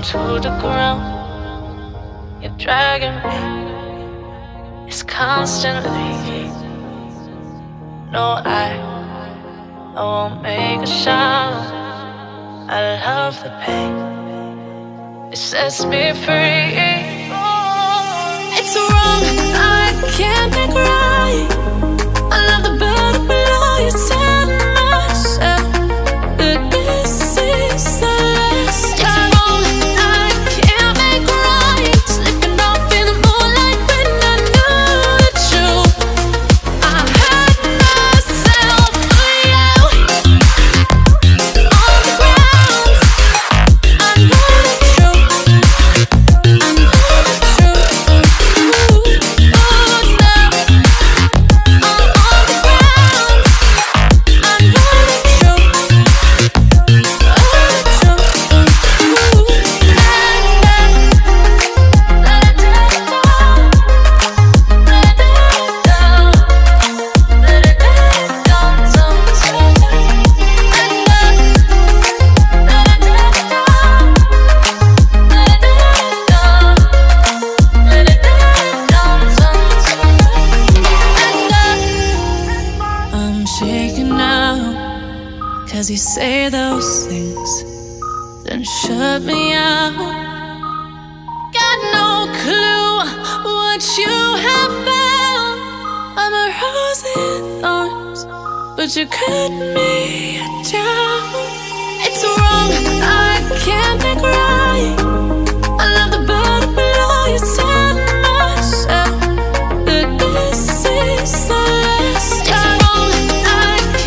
to the ground. You're dragging me, it's constantly. No, I won't make a sound. I love the pain, it sets me free. It's wrong, I can't make right. I love the better below you said myself. But this is the last time. It's wrong, I can't make right. Slipping off in the moonlight when I knew the truth. I had myself for you. On the ground, I know the truth. I know the truth. Cause you say those things, then shut me out. Got no clue what you have found. I'm a rose in thorns, but you cut me down. It's wrong, I can't make right. I love the better below you said myself. But this is the last time. It's wrong, I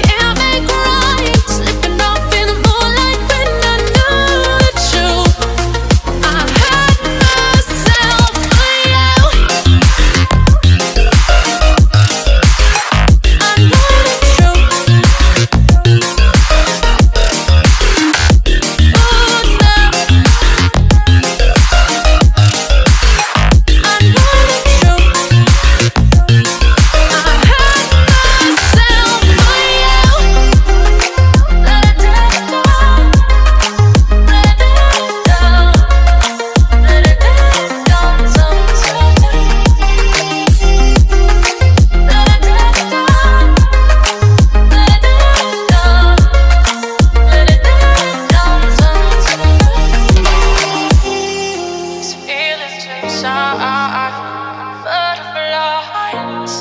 can't make right. Slipping off in the moonlight when I knew the truth. I had myself for you. I know the truth. Oh no, I know the truth. I had myself for you. Let it down, let it down, let it down, sometimes. Let it down, let it down, let it down, sometimes. These feelings inside, butterflies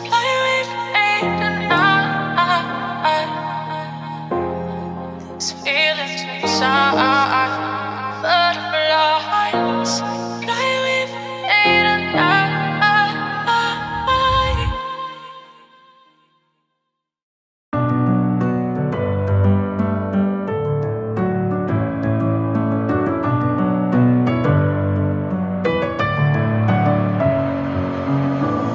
fly with me tonight. These feelings inside, butterflies fly with me tonight.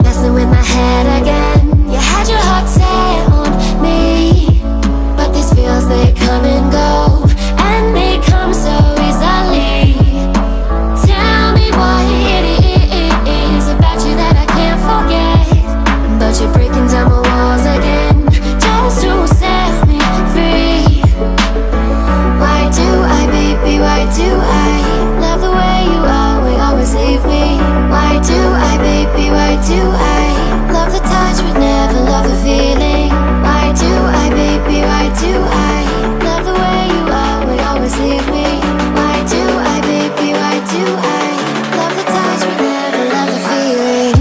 Messing with my head again. You had your heart set on me, but these feels, they come and go, and they come so easily. Tell me what it is about you that I can't forget, but you're breaking down my walls again, just to set me free. Why do I, baby, why do I love the way you are, we always leave me? Why do I, baby, why do I love the touch but never love the feeling? Why do I, baby, why do I love the way you are, we always leave me? Why do I, baby, why do I love the touch but never love the feeling?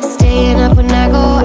Staying up when I go